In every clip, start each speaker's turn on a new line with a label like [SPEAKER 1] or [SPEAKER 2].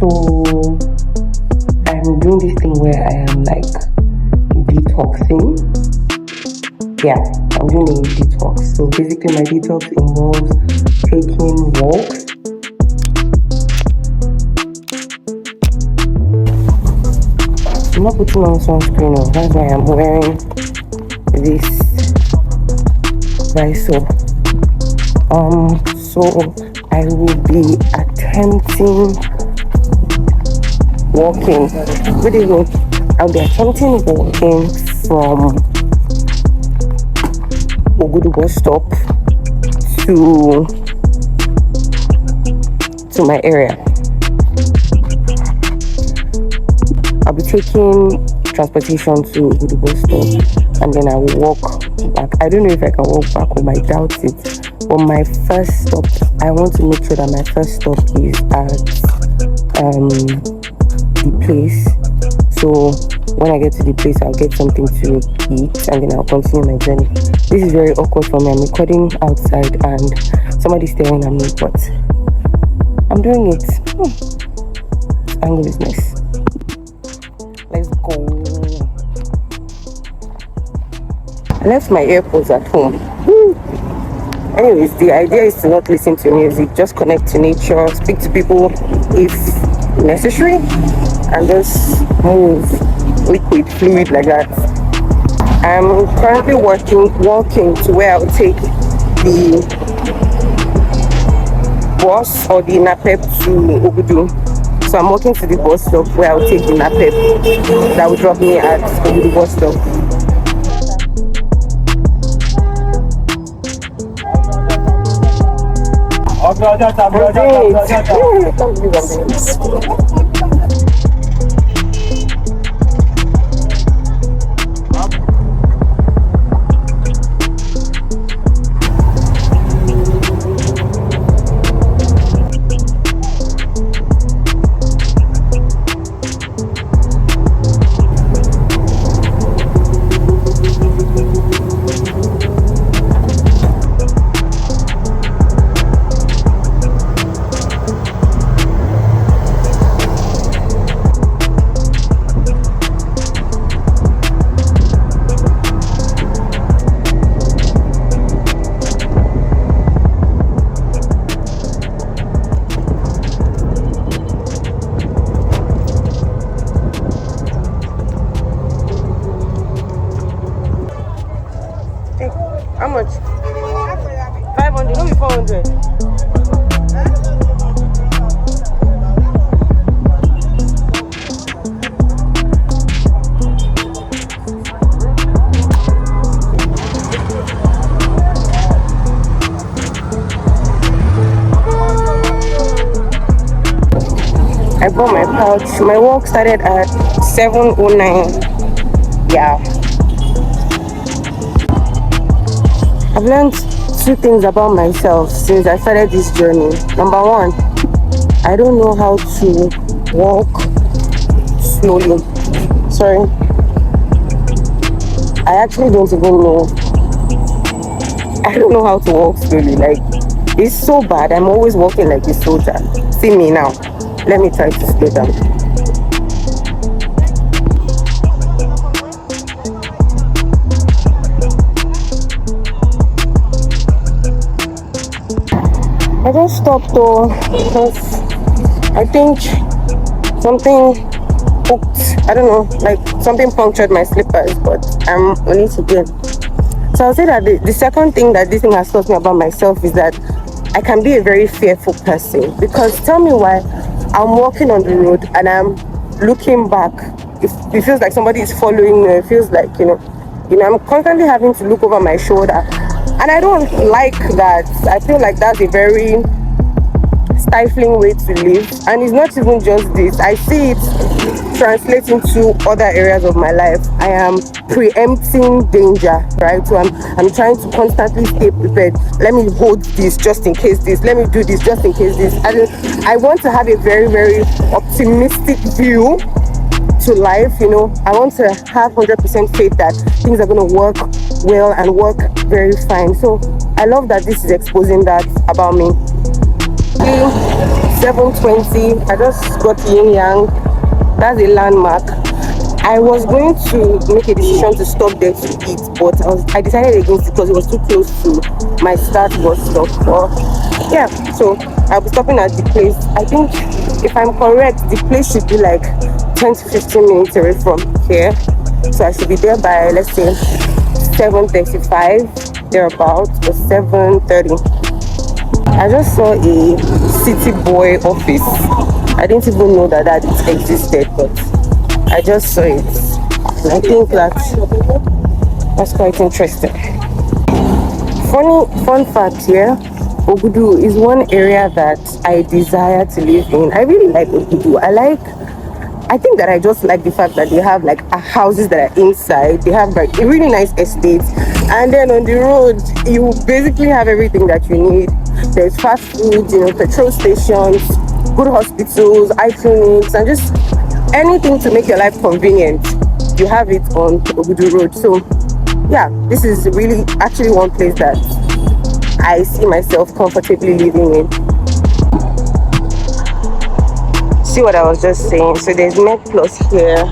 [SPEAKER 1] So I'm doing this thing where I am like detoxing. Yeah, I'm doing a detox. So basically my detox involves taking walks. I'm not putting on sunscreen now. That's why I'm wearing this visor. So I will be attempting walking. Good evening. I'll be attempting walking from Ogudu bus stop to my area. I'll be taking transportation to Ogudu bus stop and then I will walk back. I don't know if I can walk back home, I doubt it. But my first stop, I want to make sure that my first stop is at the place. So when I get to the place, I'll get something to eat and then I'll continue my journey. This is very awkward for me. I'm recording outside and somebody's staring at me, but I'm doing it. Angle is nice. Let's go. I left my AirPods at home. Anyways, the idea is to not listen to music, just connect to nature, speak to people if necessary, and just move liquid, fluid like that. I'm currently walking to where I'll take the bus or the napep to Ogudu. So I'm walking to the bus stop where I'll take the napep that will drop me at Ogudu bus stop. How much? 500, no be 400. I bought my pouch. My walk started at 7:09. Yeah. I've learned two things about myself since I started this journey. Number one, I don't know how to walk slowly. Sorry. I actually don't even know. I don't know how to walk slowly. Like, it's so bad. I'm always walking like a soldier. See me now. Let me try to slow down. I just stopped though because I think something hooked. I don't know, like something punctured my slippers, but I'm on it again. So I'll say that the second thing that this thing has taught me about myself is that I can be a very fearful person. Because tell me why I'm walking on the road and I'm looking back. It feels like somebody is following me. It feels like, you know, I'm constantly having to look over my shoulder. And I don't like that. I feel like that's a very stifling way to live. And it's not even just this. I see it translate into other areas of my life. I am preempting danger, right? So I'm trying to constantly stay prepared. Let me hold this just in case this. Let me do this just in case this. And I want to have a very, very optimistic view to life. You know, I want to have 100% faith that things are going to work well and work very fine. So I love that this is exposing that about me. 7:20. I just got yin yang. That's a landmark. I was going to make a decision to stop there to eat, but I decided against it because it was too close to my start bus stop. Or yeah, so I'll be stopping at the place. I think if I'm correct, the place should be like 10 to 15 minutes away from here. So I should be there by, let's say, 7:35 thereabouts, or 7:30. I just saw a city boy office. I didn't even know that it existed, but I just saw it. And I think that's quite interesting. Fun fact here, Ogudu is one area that I desire to live in. I really like Ogudu. I think that I just like the fact that they have like houses that are inside. They have like a really nice estate, and then on the road you basically have everything that you need. There's fast food, petrol stations, good hospitals, eye clinics, and just anything to make your life convenient. You have it on Ogudu Road. So yeah, this is really actually one place that I see myself comfortably living in. See what I was just saying? So there's Med Plus here,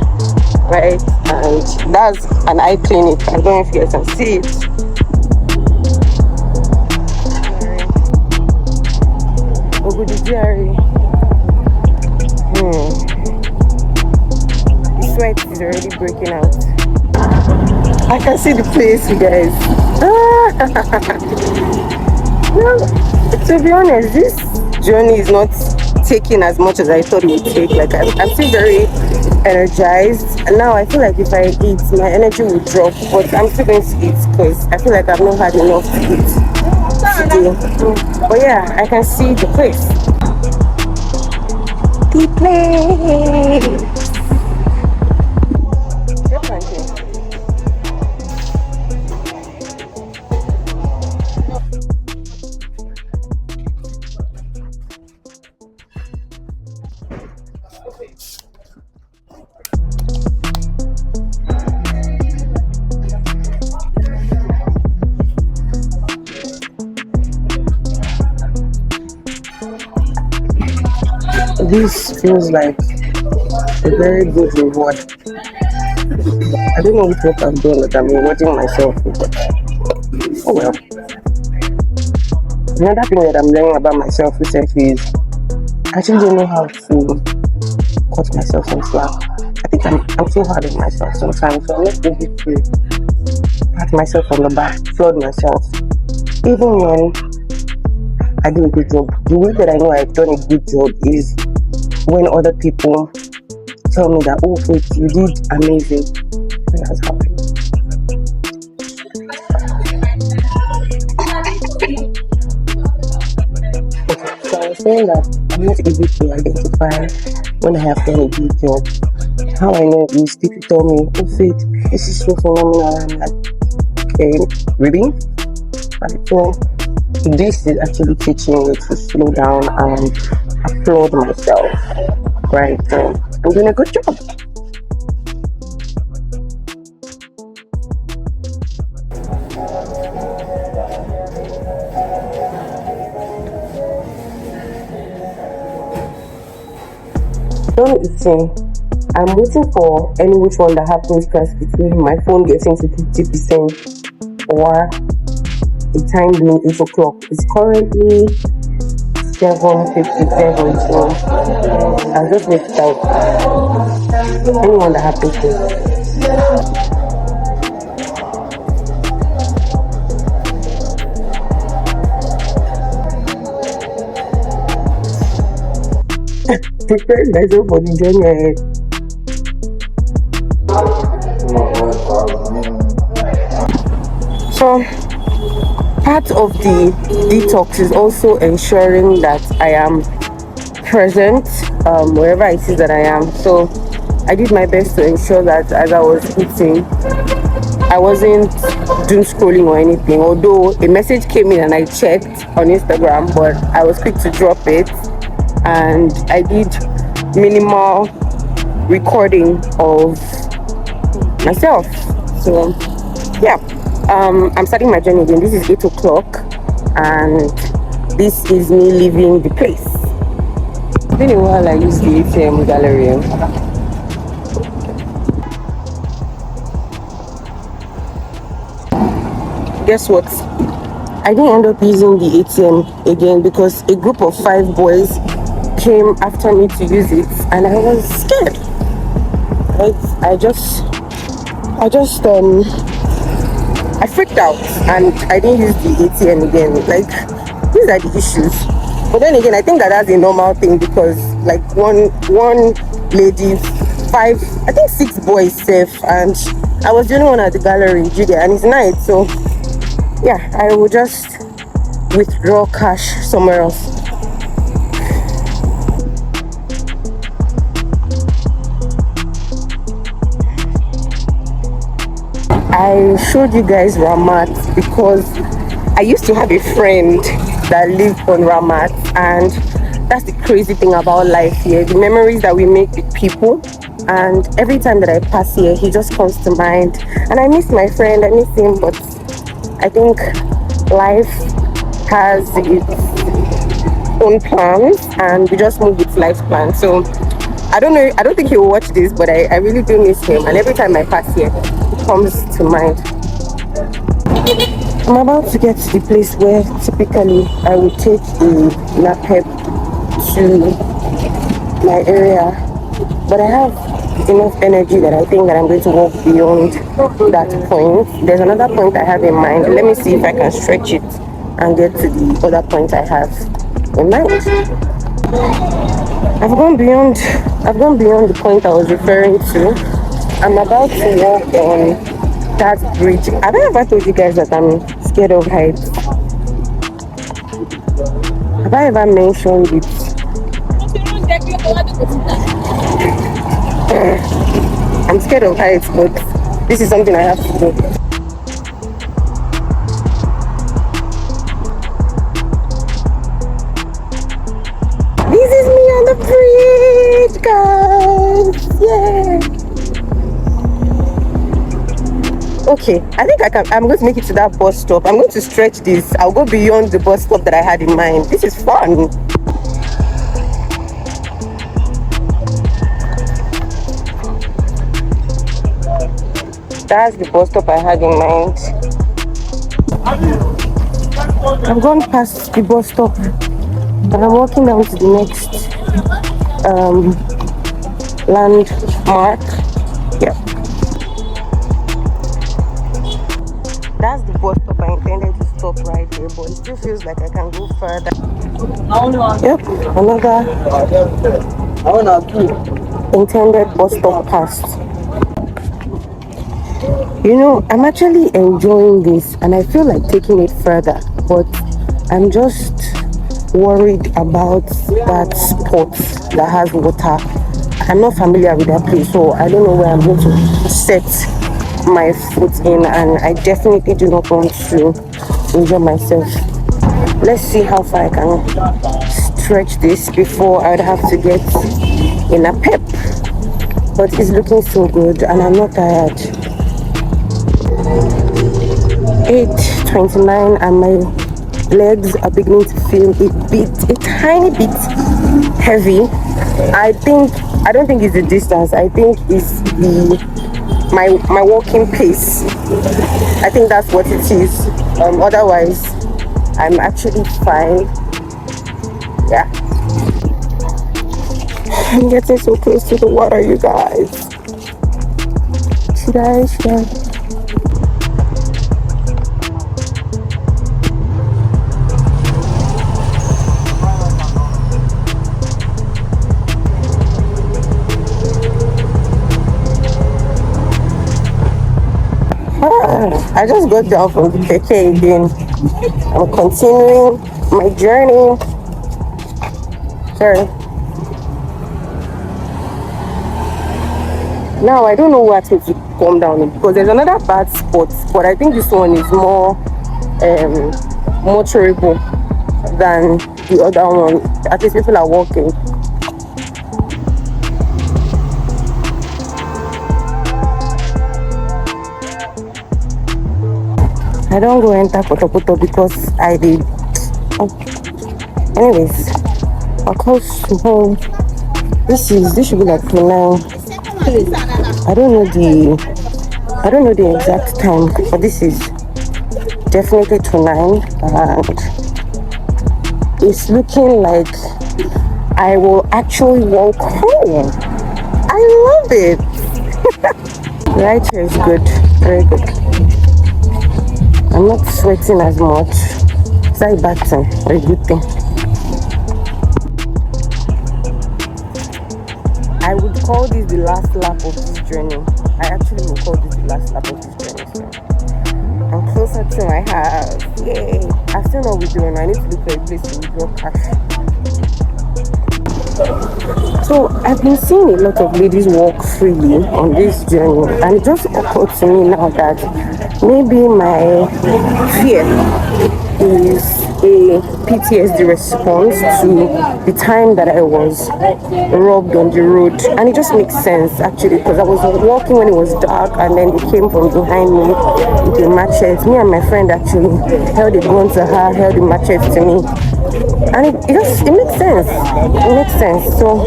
[SPEAKER 1] right? And that's an eye clinic. I don't know if you guys can see it. Ogudu GRA. The sweat is already breaking out. I can see the place, you guys. Well, to be honest, this journey is not taking as much as I thought it would take. Like I'm still very energized, and now I feel like if I eat, my energy will drop. But I'm still going to eat because I feel like I've not had enough to eat today. But yeah, I can see the place. The place. This feels like a very good reward. I don't know what I've done that I'm rewarding myself with, but oh well. Another thing that I'm learning about myself recently is I actually don't know how to cut myself some slack. I think I'm so hard on myself sometimes, so I'm not able to pat myself on the back, applaud myself. Even when I do a good job, the way that I know I've done a good job is when other people tell me that, oh, wait, you did amazing. When I was happy. Okay, so I was saying that I'm not able to identify when I have done a good job. How I know is people tell me, oh, Faith, this is so phenomenal. I'm like, okay, really? Right, so this is actually teaching me to slow down and applaud myself. Right, so I'm doing a good job. Done eating. I'm waiting for any which one that happens because between my phone getting to 50% or the time being 8 o'clock. It's currently 7:57, so I'll just wait out anyone that happens to. Prepare myself for the journey ahead. So part of the detox is also ensuring that I am present wherever it is that I am. So I did my best to ensure that as I was eating, I wasn't doom scrolling or anything. Although a message came in and I checked on Instagram, but I was quick to drop it, and I did minimal recording of myself. So yeah, I'm starting my journey again. This is 8 o'clock, and this is me leaving the place. been a while I used the ATM gallery. Guess what? I didn't end up using the ATM again because a group of 5 boys came after me to use it, and I was scared. Right? I freaked out, and I didn't use the ATM again. Like, these are the issues. But then again, I think that's a normal thing because, like, one lady, I think 6 boys safe, and I was the only one at the gallery, Julia, and it's night, so yeah, I will just withdraw cash somewhere else. I showed you guys Ramat because I used to have a friend that lived on Ramat, and that's the crazy thing about life here, the memories that we make with people. And every time that I pass here, he just comes to mind, and I miss my friend, I miss him. But I think life has its own plans, and we just move with life's plans. So I don't think he will watch this, but I really do miss him, and every time I pass here, it comes to mind. I'm about to get to the place where typically I would take the napep to my area, but I have enough energy that I think that I'm going to walk beyond that point. There's another point I have in mind. Let me see if I can stretch it and get to the other point I have in mind. I've gone beyond the point I was referring to. I'm about to walk on that bridge. Have I ever told you guys that I'm scared of heights? Have I ever mentioned it? I'm scared of heights, but this is something I have to do. This is me on the bridge, guys! Yeah! Okay, I think I'm going to make it to that bus stop. I'm going to stretch this. I'll go beyond the bus stop that I had in mind. This is fun. That's the bus stop I had in mind. I've gone past the bus stop, and I'm walking down to the next landmark. Yeah. That's the bus stop I intended to stop right there, but it still feels like I can go further. Yep, another intended bus stop passed. You know, I'm actually enjoying this, and I feel like taking it further, but I'm just worried about that spot that has water. I'm not familiar with that place, so I don't know where I'm going to set my foot in, and I definitely do not want to injure myself. Let's see how far I can stretch this before I'd have to get in a pep. But it's looking so good, and I'm not tired. 8:29, and my legs are beginning to feel a tiny bit heavy. I don't think it's the distance. I think it's my walking pace. I think that's what it is. Otherwise, I'm actually fine. Yeah. I'm getting so close to the water, you guys. Should I? I just got down from the keke again. I'm continuing my journey. Sorry. Now I don't know what to calm down because there's another bad spot, but I think this one is more motorable than the other one. At least people are walking. I don't go enter Poto because I did. Oh. Anyways, I'll close to home. This should be like 29. I don't know the exact time, but this is definitely 29, and it's looking like I will actually walk home. I love it. Right here is good, very good. I'm not sweating as much. It's like a bad thing or a good thing. I would call this the last lap of this journey. I actually will call this the last lap of this journey. So I'm closer to my house. Yay! I'm still not withdrawing. I need to look for a place to withdraw cash. So I've been seeing a lot of ladies walk freely on this journey, and it just occurred to me now that maybe my fear is a PTSD response to the time that I was robbed on the road. And it just makes sense actually, because I was walking when it was dark, and then they came from behind me with a machete. Me and my friend actually held a gun to her, held the machete to me. And it makes sense. It makes sense. So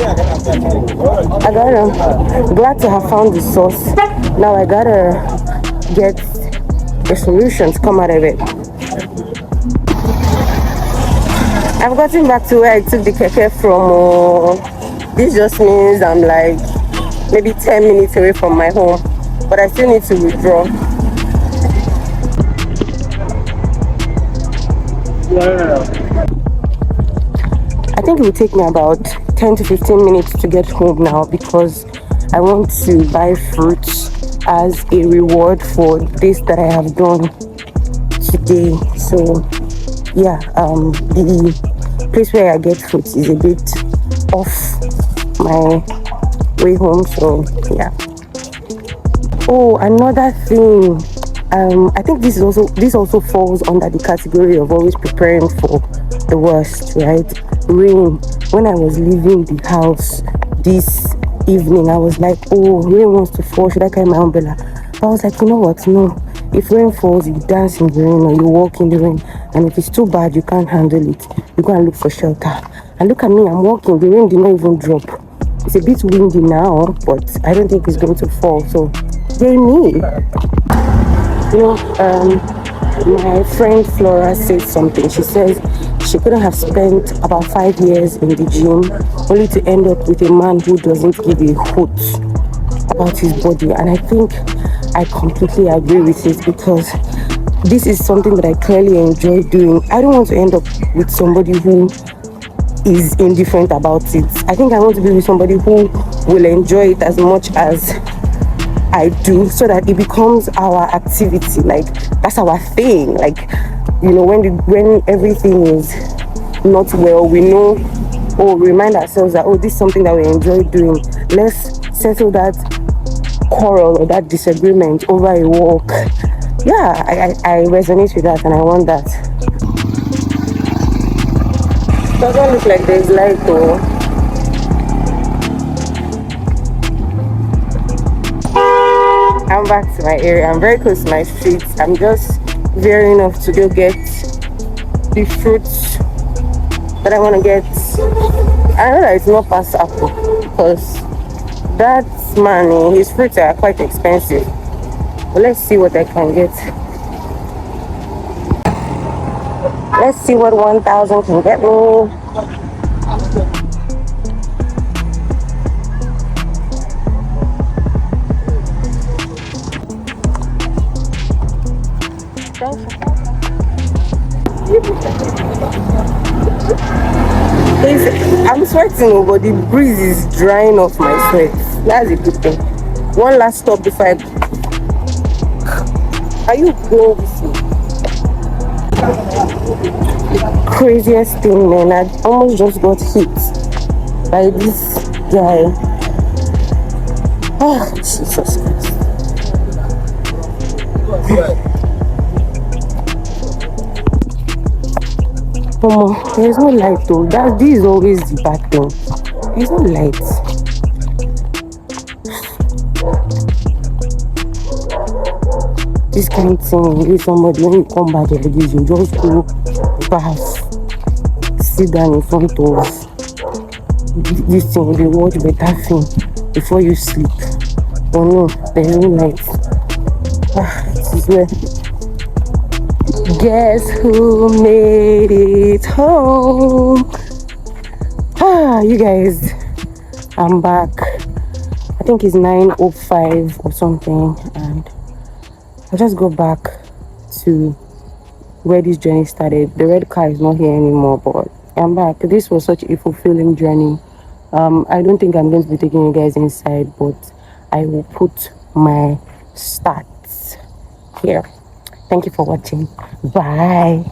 [SPEAKER 1] glad to have found the source. Now I gotta get a solution to come out of it. I've gotten back to where I took the keke from. This just means I'm like maybe 10 minutes away from my home, but I still need to withdraw. I think it will take me about 10 to 15 minutes to get home now, because I want to buy fruits as a reward for this that I have done today. So yeah, the place where I get fruits is a bit off my way home, so yeah. Oh, another thing, I think this also falls under the category of always preparing for the worst, right? Rain. When I was leaving the house this evening, I was like, oh, rain wants to fall, should I carry my umbrella? But I was like, you know what, no, if rain falls, you dance in the rain or you walk in the rain, and if it's too bad you can't handle it, you go and look for shelter. And look at me, I'm walking, the rain did not even drop. It's a bit windy now, but I don't think it's going to fall, so yay me. You know, my friend Flora said something. She says she couldn't have spent about 5 years in the gym only to end up with a man who doesn't give a hoot about his body. And I think I completely agree with it, because this is something that I clearly enjoy doing. I don't want to end up with somebody who is indifferent about it. I think I want to be with somebody who will enjoy it as much as I do, so that it becomes our activity. Like, that's our thing. Like, you know, when everything is not well, we know, or remind ourselves that, oh, this is something that we enjoy doing. Let's settle that quarrel or that disagreement over a walk. Yeah, I resonate with that, and I want that. Doesn't look like there's light though. I'm back to my area. I'm very close to my street. I'm just veering off to go get the fruits that I want to get. I know that it's not past apple, because that man, his fruits are quite expensive. But let's see what I can get. Let's see what 1,000 can get me. I'm sweating, but the breeze is drying off my sweat. That's a good thing. One last stop before I... Are you going with me? Craziest thing, man. I almost just got hit by this guy. Oh, Jesus Christ. There's no light though. This is always the bad thing. There's no light. This kind of thing, if somebody, when you come back like this, you just go bath, sit down in front of this thing, they watch better film before you sleep. Oh no, there's no light. This is where. Guess who made it home? You guys, I'm back. I think it's 9:05 or something, and I just go back to where this journey started. The red car is not here anymore, but I'm back. This was such a fulfilling journey. I don't think I'm going to be taking you guys inside, but I will put my stats here. Thank you for watching. Bye.